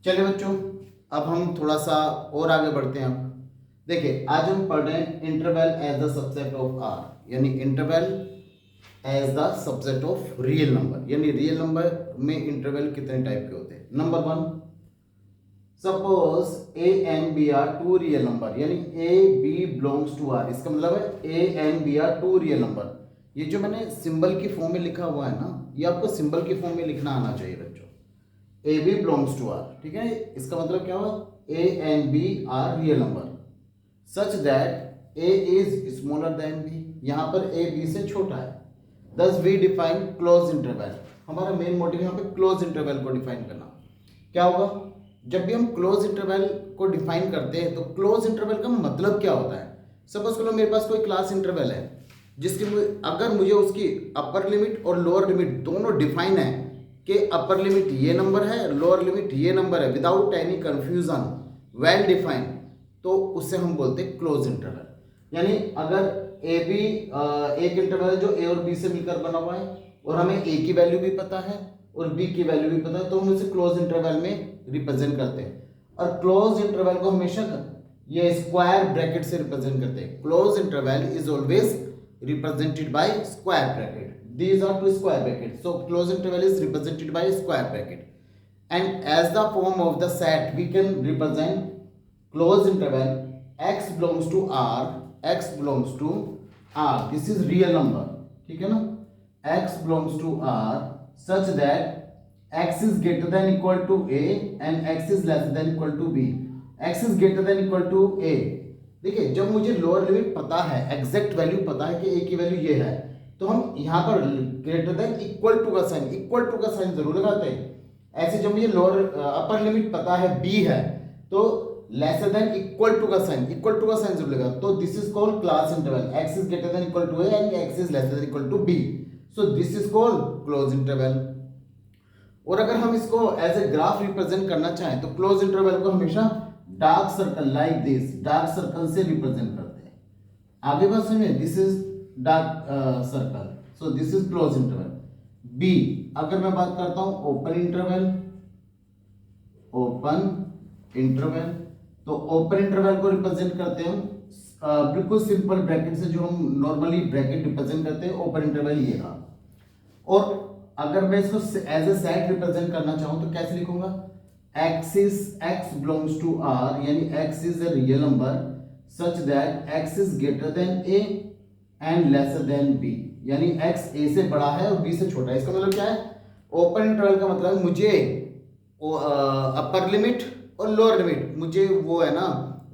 चलिए बच्चों, अब हम थोड़ा सा और आगे बढ़ते हैं। देखिए, आज हम पढ़ रहे हैं interval as the subset of R, यानी interval as the subset of real number, यानी रियल नंबर में इंटरवल कितने टाइप के होते हैं। Number one, suppose A and B are two real number, यानी A B belongs to R. इसका मतलब है A and B are two real number. ये जो मैंने सिंबल की फॉर्म में लिखा हुआ है ना, ये आपको सिंबल की फॉर्म में लिखना आना चाहिए बच्चों। A B belongs to R, ठीक है। इसका मतलब क्या हुआ, A and B are real number such that A is smaller than B. यहां पर ए बी से छोटा है। Thus we define close interval. हमारा मेन मोटिव यहाँ पे क्लोज इंटरवल को डिफाइन करना। क्या होगा, जब भी हम क्लोज इंटरवल को डिफाइन करते हैं तो क्लोज इंटरवल का मतलब क्या होता है। सपोज करो मेरे पास कोई क्लास इंटरवल है जिसकी अगर मुझे उसकी अपर लिमिट और लोअर लिमिट दोनों डिफाइन है कि अपर लिमिट ये नंबर है, लोअर लिमिट ये नंबर है, without any confusion, well defined, तो उससे हम बोलते हैं क्लोज इंटरवल। यानी अगर ए बी एक इंटरवल है जो ए और बी से मिलकर बना हुआ है और हमें ए की वैल्यू भी पता है और बी की वैल्यू भी पता है, तो हम उसे क्लोज इंटरवल में रिप्रेजेंट करते हैं। और क्लोज इंटरवल को हमेशा ये स्क्वायर ब्रैकेट से रिप्रेजेंट करते हैं। Close interval is always represented by square bracket. These are two square brackets. So closed interval is represented by a square bracket. And as the form of the set, we can represent closed interval x belongs to r, x belongs to r. This is real number. ठीक है ना? x belongs to r such that x is greater than equal to a and x is lesser than equal to b. x is greater than equal to a. देखिए, जब मुझे lower limit पता है, exact value पता है कि a की value ये है, तो हम यहाँ पर ग्रेटर देन इक्वल टू का साइन, इक्वल टू का साइन जरूर लगाते हैं। ऐसे जब मुझे लोअर अपर लिमिट पता है b है, तो लेसर देन इक्वल टू का साइन, इक्वल टू का साइन जरूर लगा। तो this is called class interval. x is greater than equal to a and x is lesser than equal to b, so this is called close interval. और अगर हम इसको as a graph represent करना चाहें तो क्लोज इंटरवल को हमेशा dark circle like this, dark circle से रिप्रेजेंट करते हैं। आगे बात सुनिए, this is dark circle, so this is close interval. B, अगर मैं बात करता हूं ओपन इंटरवल, ओपन इंटरवल, तो ओपन इंटरवल को रिप्रेजेंट करते हैं बिल्कुल सिंपल ब्रैकेट से, जो हम नॉर्मली ब्रैकेट रिप्रेजेंट करते हैं। ओपन इंटरवल ये था। और अगर मैं इसको एज ए सेट रिप्रेजेंट करना चाहूं तो कैसे लिखूंगा, x belongs to r, यानी x is a real number such that x is greater than a and lesser than b, यानी x a से बड़ा है और b से छोटा है। इसका मतलब क्या है, ओपन इंटरवल का मतलब मुझे अपर लिमिट और लोअर लिमिट मुझे वो है ना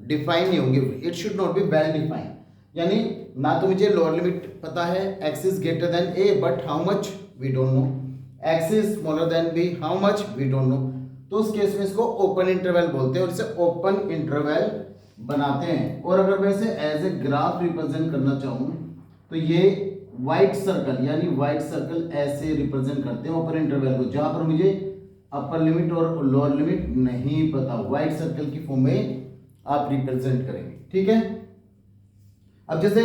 डिफाइन नहीं होंगे, it should not be well defined. यानी ना तो मुझे लोअर लिमिट पता है x is greater than a, but how much we don't know, x is smaller than b, how much we don't know. तो उस केस में इसको ओपन इंटरवल बोलते हैं और इसे ओपन इंटरवल बनाते हैं। और अगर मैं इसे एज ए ग्राफ रिप्रेजेंट करना चाहूँ तो ये व्हाइट सर्कल, यानी व्हाइट सर्कल ऐसे रिप्रेजेंट करते हैं ओपन इंटरवल को, जहां पर मुझे अपर लिमिट और लोअर लिमिट नहीं पता। व्हाइट सर्कल की फॉर्म में आप रिप्रेजेंट करेंगे, ठीक है। अब जैसे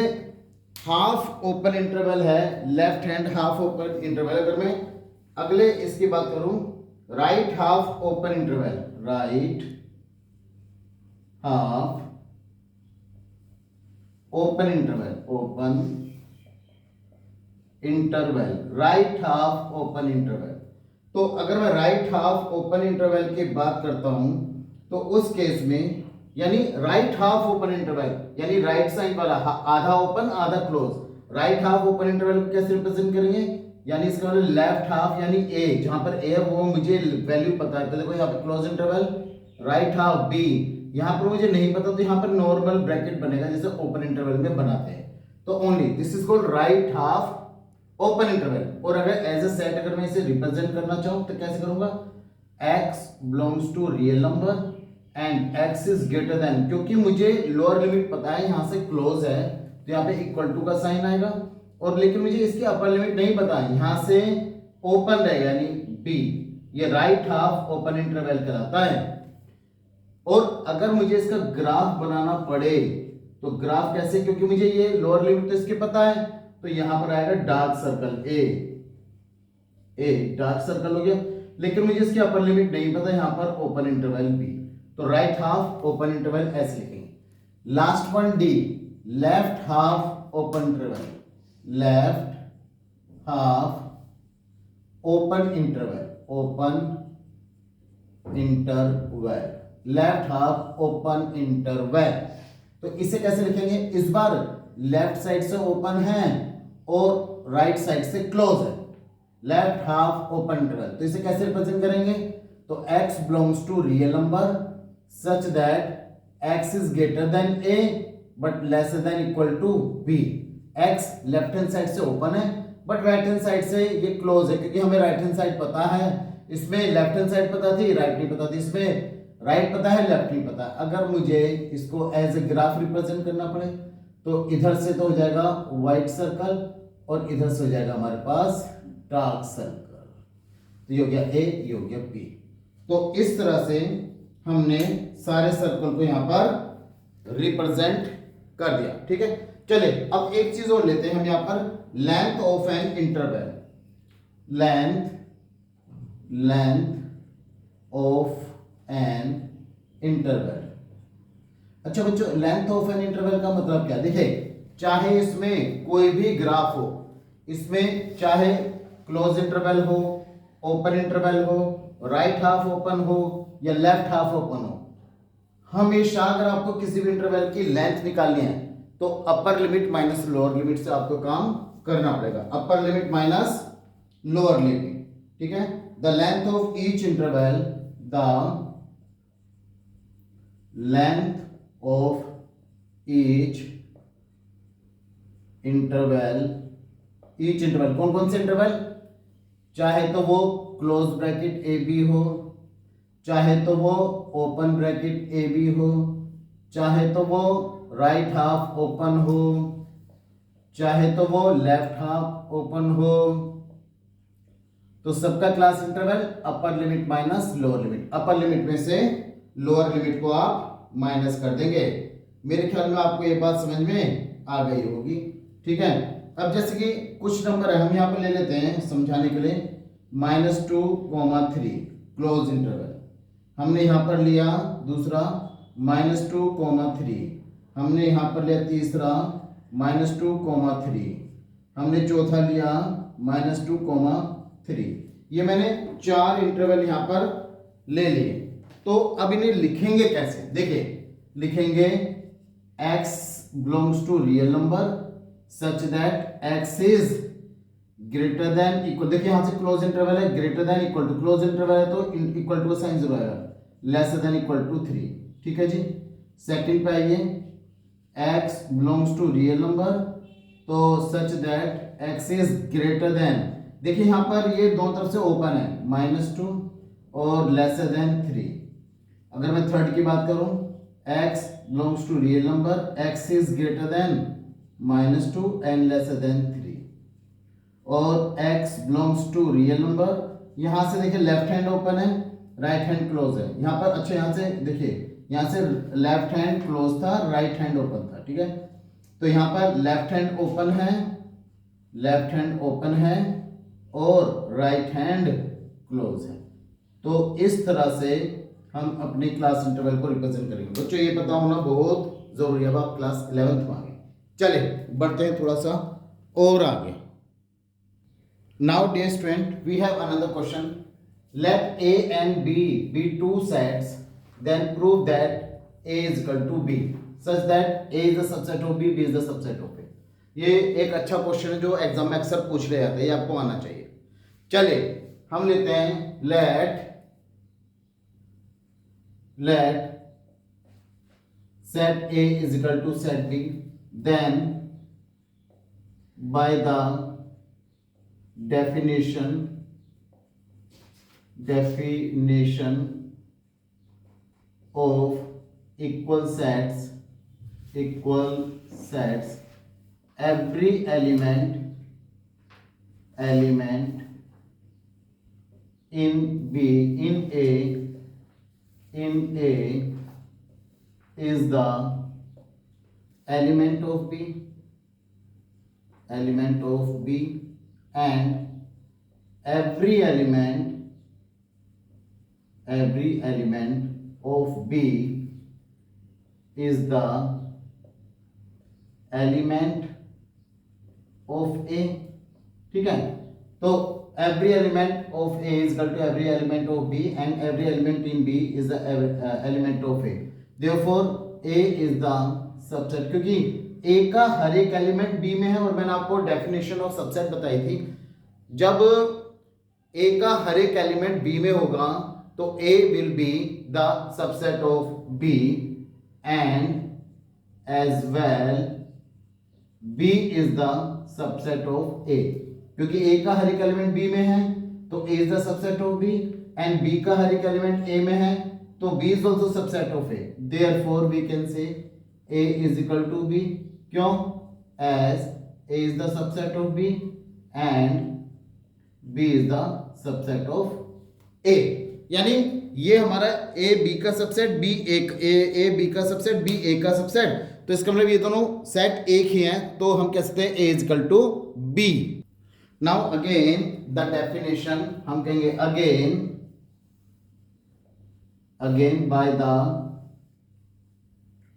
हाफ ओपन इंटरवल है, left hand half open interval, अगर मैं अगले इसकी बात करूं, right half open interval, right half open interval, open interval, right half open interval. तो अगर मैं राइट हाफ ओपन इंटरवल की बात करता हूं तो उस केस में, यानी राइट हाफ ओपन इंटरवल, यानी राइट साइड वाला आधा ओपन आधा close. Right half open interval को कैसे रिप्रेजेंट करेंगे, यानी इसका मतलब लेफ्ट हाफ यानी ए, जहां पर ए है वो मुझे वैल्यू पता है, तो देखो यहाँ पे close interval, right half B, यहाँ पर मुझे नहीं पता तो यहाँ पर नॉर्मल ब्रैकेट बनेगा जैसे ओपन इंटरवल में बनाते हैं। तो only this is called right half open interval. और अगर एज ए सेट अगर मैं इसे रिप्रेजेंट करना चाहूं तो कैसे करूंगा, x belongs to real number and x is greater than, क्योंकि मुझे लोअर लिमिट पता है यहां से क्लोज है तो यहाँ पे इक्वल टू का साइन आएगा, और लेकिन मुझे इसकी अपर लिमिट नहीं पता, यहां से ओपन रहेगा यानी b, ये राइट हाफ ओपन इंटरवल कहलाता है। और अगर मुझे इसका ग्राफ बनाना पड़े तो ग्राफ कैसे, क्योंकि मुझे ये लोअर लिमिट तो इसकी पता है, तो यहां पर आएगा dark circle A, dark circle हो गया। लेकिन मुझे इसकी अपर लिमिट नहीं पता, यहां पर ओपन इंटरवल बी, तो right half open interval S लिखेंगे। Last one D, left half open interval, left half open interval, open interval, left half open interval. तो इसे कैसे लिखेंगे, इस बार लेफ्ट साइड से ओपन है और राइट साइड से क्लोज है, लेफ्ट हाफ ओपन इंटरवल। तो इसे कैसे रिप्रेजेंट करेंगे, तो x belongs to real number such that x is greater than a but lesser than equal to b। x left hand side से ओपन है but right hand side से ये close है, क्योंकि हमें राइट हैंड साइड पता है, इसमें लेफ्ट हैंड साइड पता थी, राइट नहीं पता थी, इसमें राइट पता है, लेफ्ट नहीं पता। अगर मुझे इसको एज ए ग्राफ रिप्रेजेंट करना पड़े तो इधर से तो हो जाएगा व्हाइट सर्कल और इधर से हो जाएगा हमारे पास डार्क सर्कल। तो ये हो गया ए, ये हो गया बी। तो इस तरह से हमने सारे सर्कल को यहां पर रिप्रेजेंट कर दिया, ठीक है। चलिए अब एक चीज और लेते हैं हम यहां पर, length of an interval, length of an interval. अच्छा बच्चों, लेंथ ऑफ एन इंटरवल का मतलब क्या, देखिए चाहे इसमें कोई भी ग्राफ हो, इसमें चाहे क्लोज इंटरवल हो, ओपन इंटरवल हो, राइट हाफ ओपन हो या लेफ्ट हाफ ओपन हो, हमेशा अगर आपको किसी भी इंटरवल की लेंथ निकालनी है तो upper limit minus lower limit से आपको काम करना पड़ेगा, upper limit minus lower limit, ठीक है। The length of each interval, the length of each interval, each interval कौन कौन से इंटरवल, चाहे तो वो क्लोज ब्रैकेट ए बी हो, चाहे तो वो ओपन ब्रैकेट ए बी हो, चाहे तो वो राइट हाफ ओपन हो, चाहे तो वो लेफ्ट हाफ ओपन हो, तो सबका class interval upper limit minus lower limit, upper limit में से लोअर लिमिट को आप माइनस कर देंगे। मेरे ख्याल में आपको ये बात समझ में आ गई होगी, ठीक है। अब जैसे कि कुछ नंबर है हम यहाँ पर ले लेते हैं समझाने के लिए, -2,3 क्लोज इंटरवल, हमने यहाँ पर लिया दूसरा -2,3, हमने यहाँ पर लिया तीसरा -2,3, हमने चौथा लिया -2,3। ये मैंने 4 इंटरवल यहाँ पर ले लिए। तो अब इन्हें लिखेंगे कैसे, देखिए लिखेंगे x belongs to real number such that x is greater than equal, देखिए यहां से क्लोज इंटरवल है, greater than equal to, close interval है तो इक्वल टू का साइन 0 आएगा, लेसर देन इक्वल टू 3, ठीक है जी। सेकंड पे आइए, x belongs to real number, तो such that x is greater than, देखिए यहां पर ये दोनों तरफ से ओपन है, -2 और लेसर देन 3। अगर मैं थर्ड की बात करूं, x belongs to real number, x is greater than -2 and lesser than 3, और x belongs to real number, यहां से देखिए लेफ्ट हैंड ओपन है, राइट हैंड क्लोज है, यहां पर अच्छा यहां से देखिए यहां से लेफ्ट हैंड क्लोज था, राइट हैंड ओपन था, ठीक है। तो यहां पर लेफ्ट हैंड ओपन है, लेफ्ट हैंड ओपन है और राइट हैंड क्लोज है। तो इस तरह से हम अपने क्लास इंटरवल को रिप्रेजेंट करेंगे। बच्चों ये पता होना बहुत जरूरी है, अब आप क्लास 11th में आ गए। चले बढ़ते हैं थोड़ा सा और आगे। Now dear student, we have another question, let a and b be two sets, then prove that a is equal to b such that a is the subset of b, b is the subset of a। ये एक अच्छा question है जो exam में अक्सर पूछ रहे जाते हैं, ये आपको आना चाहिए। चलिए हम लेते हैं late set a is equal to set b, then by the definition of equal sets, every element in b, in a is the element of b, and every element every element of B is the element of A, ठीक है। तो every element of A is equal to every element of B and every element in B is the element of A. Therefore A is the subset, क्योंकि A का हर एक element B में है और मैंने आपको डेफिनेशन ऑफ सबसेट बताई थी, जब A का हर एक एलिमेंट B में होगा तो A will be the subset of B and as well B is the subset of A, क्योंकि A का हर एक एलिमेंट B में है तो A is the subset of B and B का हर एक एलिमेंट A में है तो B is also subset of A. Therefore we can say A is equal to B. क्यों? As A is the subset of B and B is the subset of A. यानी ये हमारा A B का subset, B A B का subset, B A का subset, तो इसका मतलब ये दोनों सेट एक ही हैं, तो हम कह सकते हैं A is equal to B. Now again the definition, हम कहेंगे again by the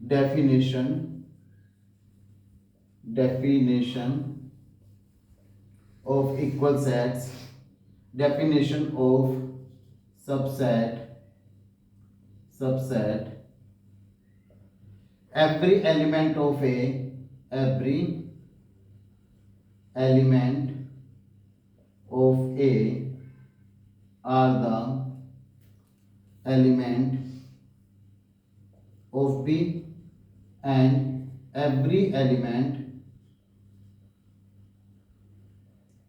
definition of equal sets, definition of subset, every element of A, every element of A are the element of B and every element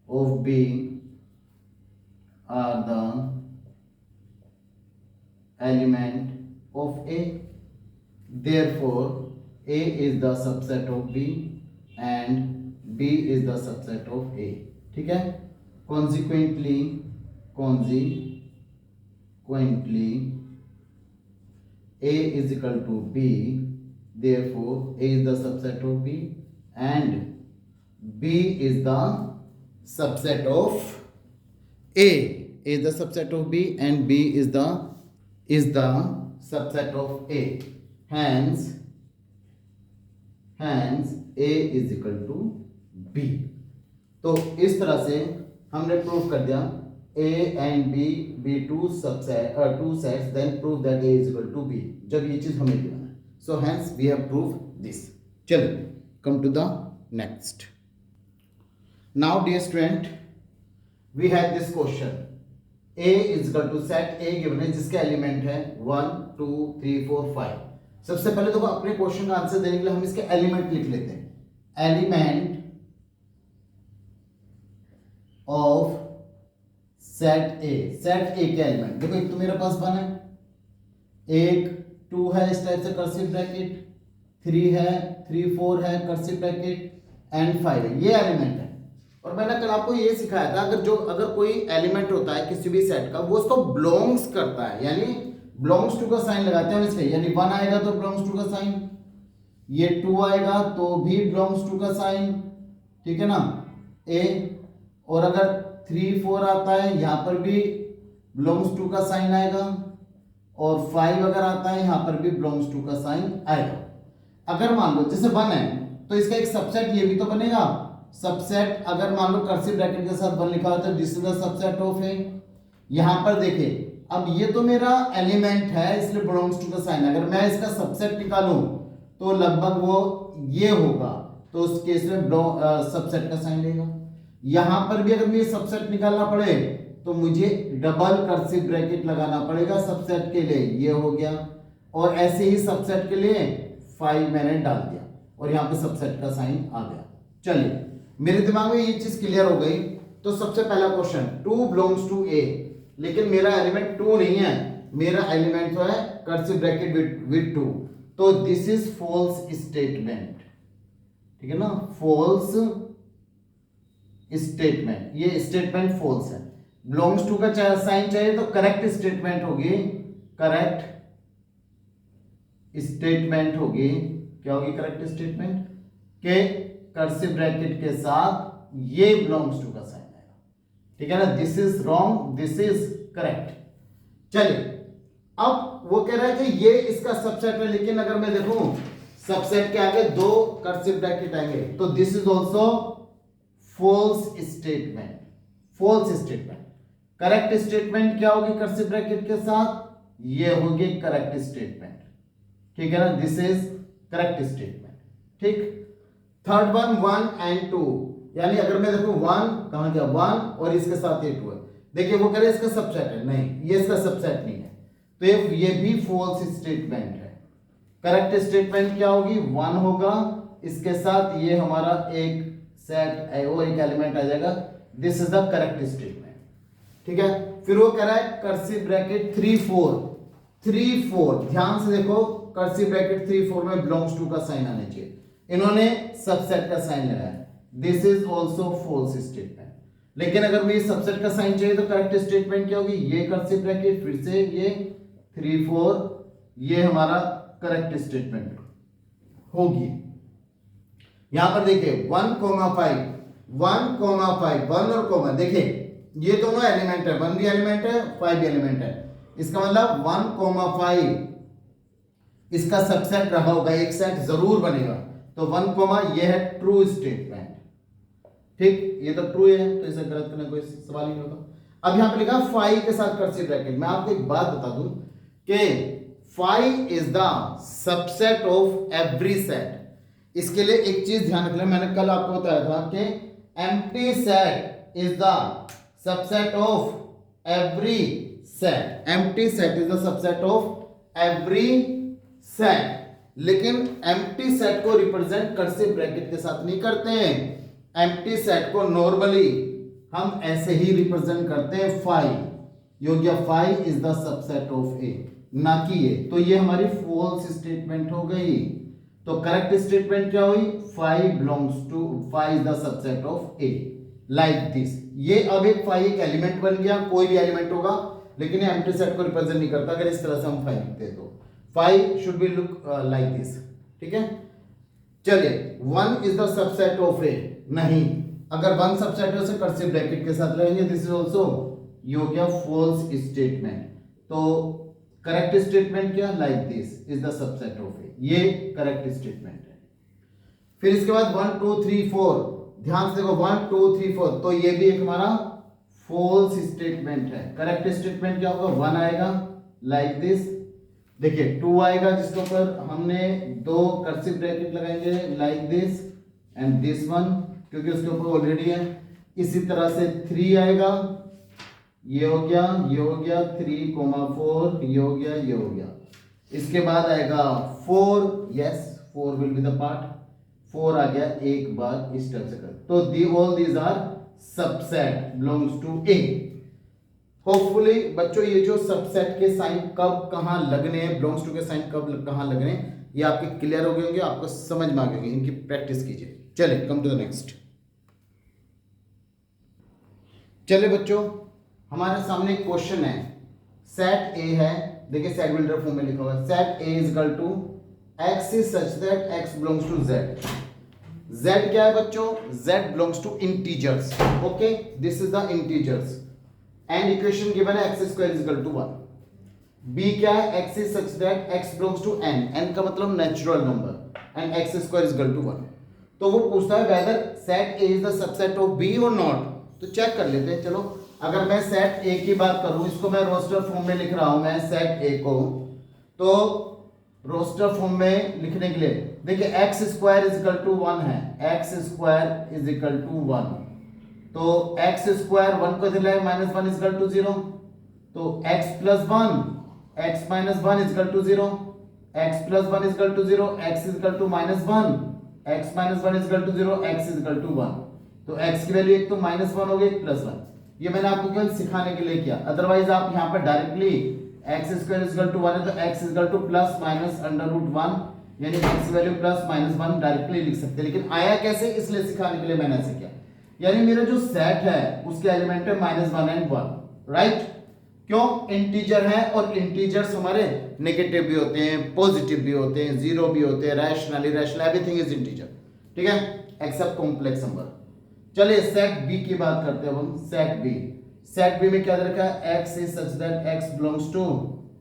of B are the element of A. Therefore A is the subset of B and B is the subset of A. ठीक है। Consequently A is equal to B. Therefore A is the subset of B and B is the subset of A. A is the subset of B and B is the subset of A. Hence A is equal to B. तो इस तरह से हमने prove कर दिया A and B be two sets, then prove that A is equal to B. जब ये चीज हमें दिया है, so hence we have proved this. चलो come to the next. Now dear student, we have this question. A is equal to set A given है जिसके element है 1 2 3 4 5. सबसे पहले तो अपने क्वेश्चन का आंसर देने के लिए हम इसके एलिमेंट लिख लेते हैं. Element of set A. Set ए के एलिमेंट देखो, एक तो मेरे पास 1 है, एक 2 है इस टाइप से कर्सिव ब्रैकेट, 3 है, 3 4 है कर्सिव ब्रैकेट एंड 5 है. ये एलिमेंट है. और मैंने कल आपको ये सिखाया था, अगर कोई एलिमेंट होता है किसी भी सेट का, वो उसको बिलोंग्स करता है, यानी बिलोंग्स टू का साइन लगाते हैं इसलिए, यानी 1 आएगा तो बिलोंग्स टू का साइन, ये 2 आएगा तो भी बिलोंग्स टू का साइन, ठीक है ना, ए. और अगर 3 4 आता है यहाँ पर भी बिलोंग्स टू का साइन आएगा, और 5 अगर आता है यहाँ पर भी बिलोंग्स टू का साइन आएगा. अगर मान लो जैसे 1 है तो इसका एक सबसेट ये भी तो बनेगा. सबसेट अगर मान लो कर्सिव ब्रैकेट के साथ 1 लिखा होता है, this is the subset of A. यहां पर देखिए, अब ये तो मेरा एलिमेंट है इसलिए बिलोंग्स टू का साइन. अगर मैं इसका सबसेट निकालूं तो लगभग वो ये होगा, तो उस केस में सबसेट का साइन लेगा. यहां पर भी अगर मुझे सबसेट निकालना पड़े तो मुझे डबल कर्सिव ब्रैकेट लगाना पड़ेगा सबसेट के लिए, ये हो गया. और ऐसे ही सबसेट के लिए 5 मैंने डाल दिया और यहां पे सबसेट का साइन आ गया. चलिए, मेरे दिमाग में ये चीज क्लियर हो गई. तो सबसे पहला क्वेश्चन, 2 बिलोंग्स टू ए, लेकिन मेरा एलिमेंट 2 नहीं है, मेरा एलिमेंट तो है कर्सिव ब्रैकेट विद 2. तो दिस इज फॉल्स स्टेटमेंट, ठीक है ना, फॉल्स स्टेटमेंट. ये स्टेटमेंट फॉल्स है. बिलोंग्स टू का साइन चाहिए तो करेक्ट स्टेटमेंट होगी, करेक्ट स्टेटमेंट होगी. क्या होगी करेक्ट स्टेटमेंट? के कर्सिव ब्रैकेट के साथ ये बिलोंग्स टू का साइन आएगा, ठीक है ना. This is wrong, this is correct. चलिए अब वो कह रहा है कि ये इसका सबसेट है, लेकिन अगर मैं देखूं सबसेट के आगे दो कर्सिव ब्रैकेट आएंगे तो this is also false statement. False statement. Correct statement क्या होगी कर्सिव ब्रैकेट के साथ? ये होगी करेक्ट स्टेटमेंट। ठीक है ना, दिस इज करेक्ट स्टेटमेंट। ठीक। थर्ड वन 1 and 2, यानी अगर मैं देखूं 1 कहां गया 1 और इसके साथ ये 2 है। देखिए वो कह रहे इसका सबसेट है, नहीं ये इसका सबसेट नहीं है, तो ये भी फॉल्स स्टेटमेंट है। करेक्ट स्टेटमेंट क्या होगी? 1 होगा, इसके साथ ये हमारा एक सेट है और एक एलिमेंट आ जाएगा। This is the correct statement. ठीक है। फिर वो कह रहा है कर्सिव ब्रैकेट 3 4 ध्यान से देखो, कर्सिव ब्रैकेट 3 4 में बिलोंग्स टू का साइन आना चाहिए, इन्होंने सबसेट का साइन लगाया। This is also false statement. लेकिन अगर मुझे सबसेट का साइन चाहिए तो करेक्ट स्टेटमेंट क्या होगी? ये कर्सिव ब्रैकेट, फिर से ये 3 4, ये हमारा करेक्ट स्टेटमेंट होगी। यहां पर देखिए 1 5 1 और कॉमा, देखिए ये दोनों एलिमेंट है, 1 भी एलिमेंट है 5 भी एलिमेंट है। इसका मतलब 1 5 इसका सबसेट रहा होगा, एक सेट जरूर बनेगा। तो 1 ये है ट्रू स्टेटमेंट। ठीक, ये तो ट्रू है, तो इसे गलत करने कोई सवाल नहीं होगा। अब यहां पे लिखा 5 के साथ कर्सिव ब्रैकेट। मैं आपको एक बात बता दूं कि 5 is the subset of every set. इसके लिए एक चीज ध्यान रखना, मैंने कल आपको बताया था कि empty set is the subset of every set. Empty set is the subset of every set. लेकिन एम्प्टी सेट को रिप्रेजेंट कर्सिव ब्रैकेट के साथ नहीं करते हैं। एम्प्टी सेट को नॉर्मली हम ऐसे ही रिप्रेजेंट करते हैं 5, योग्य 5 इज द सबसेट ऑफ ए, ना कि ये। तो ये हमारी फॉल्स स्टेटमेंट हो गई। तो करेक्ट स्टेटमेंट क्या हुई? 5 is the subset of A, like this. ये अब एक 5 एक एलिमेंट बन गया, कोई भी एलिमेंट होगा, लेकिन ये एम्प्टी सेट को रिप्रेजेंट नहीं करता। अगर इस तरह से हम 5 लिखते तो 5 should be look like this. ठीक है। चलिए 1 इज द सबसेट ऑफ ए, नहीं, अगर 1 सबसेट है उसे कर्सिव ब्रैकेट के साथ रहेंगे। दिस इज ऑल्सो योग्य फॉल्स स्टेटमेंट। तो करेक्ट स्टेटमेंट क्या? Like this is the subset of A, ये करेक्ट स्टेटमेंट है। फिर इसके बाद 1 2 3 4, ध्यान से देखो 1 2 3 4, तो ये भी एक हमारा फॉल्स स्टेटमेंट है। करेक्ट स्टेटमेंट क्या होगा? 1 आएगा लाइक दिस, देखिए 2 आएगा जिसके ऊपर हमने 2 कर्सिव ब्रैकेट लगाएंगे like this and this one, क्योंकि उसके ऊपर ऑलरेडी है। इसी तरह से 3 आएगा, ये हो गया, ये हो गया 3 4, ये हो गया, ये हो गया। इसके बाद आएगा 4, yes 4 will be the part, 4 आ गया एक बार इस तरह से कर। तो all these are subset belongs to A. Hopefully बच्चों ये जो सबसेट के साइन कब कहां लगने हैं, बिलोंग्स टू के साइन कब कहां लगने हैं, ये आपके क्लियर हो गए होंगे, आपको समझ में आ गए होंगे। इनकी प्रैक्टिस कीजिए। चलिए कम टू द नेक्स्ट। चलिए बच्चों, हमारे सामने एक क्वेश्चन है। सेट ए है, देखिए सेट बिल्डर फॉर्म में लिखा हुआ है, set A is equal to X is such that X belongs to Z. Z क्या है बच्चों? Z belongs to integers. Okay, this is the integers and equation given है x square is equal to 1। B क्या है? X is such that X belongs to N, N का मतलब natural number, and X square is equal to 1। तो वो पूछता है whether set A is the subset of B और नॉट। तो चेक कर लेते हैं। चलो, अगर मैं सेट ए की बात करूं, इसको मैं रोस्टर फॉर्म में लिख रहा हूं, मैं सेट ए को, तो रोस्टर फॉर्म में लिखने के लिए देखिए x square is equal to 1 है, x square is equal to 1, तो एक्स स्क्वायर 1 को दिला है, माइनस 1 इज इक्वल टू 0, तो x plus 1 x minus 1 is equal to 0, x plus 1 is equal to 0, x is equal to minus 1, x minus 1 is equal to 0, x is equal to 1। तो x की value एक तो minus 1 हो गई, एक plus 1। ये मैंने आपको केवल सिखाने के लिए किया, अदरवाइज आप यहाँ पर directly x square is equal to 1 है तो x is equal to plus minus under root 1, यानी x value plus minus 1 directly लिख सकते हैं। लेकिन आया कैसे, इसलिए सिखाने के लिए मैंने ऐसे किया। यानी मेरा जो सेट है उसके एलिमेंट है माइनस 1 एंड 1, राइट? क्यों? इंटीजर है, और इंटीजर्स हमारे नेगेटिव भी होते हैं, पॉजिटिव भी होते हैं, जीरो भी होते हैं, rational, irrational, everything is integer. ठीक है, एक्सेप्ट कॉम्प्लेक्स नंबर। चलिए सेट बी की बात करते हैं हम। सेट बी में क्या रखा है? x is such that x belongs to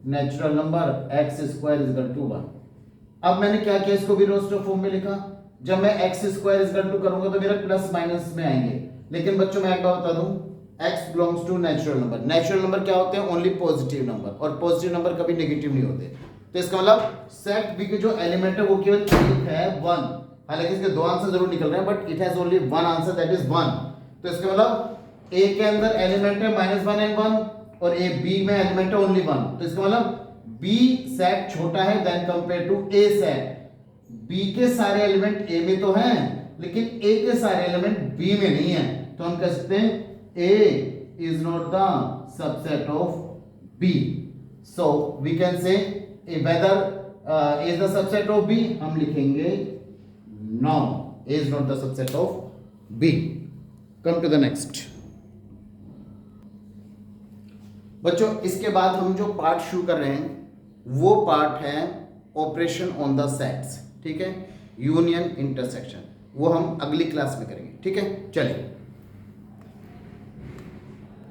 natural number x square is equal to 1। अब मैंने क्या किया, इसको भी रोस्टर फॉर्म में लिखा। जब मैं x square is equal to करूंगा तो मेरा प्लस माइनस में आएंगे, लेकिन बच्चों मैं एक बात बता दूं, x belongs to natural number. Natural number क्या होते हैं, ओनली पॉजिटिव नंबर, और पॉजिटिव नंबर कभी नेगेटिव नहीं होते। तो इसका मतलब सेट बी के जो एलिमेंट है वो केवल एक है, 1। हालांकि इसके दो आंसर जरूर निकल रहे हैं, but it has only one answer, that is 1। तो इसका मतलब ए के अंदर एलिमेंट है -1 एंड 1, और ए बी में एलिमेंट है ओनली 1। तो इसका मतलब बी सेट छोटा है then compare to A set. B के सारे एलिमेंट ए में तो हैं, लेकिन ए के सारे एलिमेंट बी में नहीं है। तो हम कह सकते हैं A is not the subset of B. So we can say whether A is the subset of B, हम लिखेंगे no, A is not the subset of B. Come to the next. बच्चों इसके बाद हम जो पार्ट शुरू कर रहे हैं वो पार्ट है ऑपरेशन ऑन द सेट्स, ठीक है, यूनियन इंटरसेक्शन, वो हम अगली क्लास में करेंगे, ठीक है। चलिए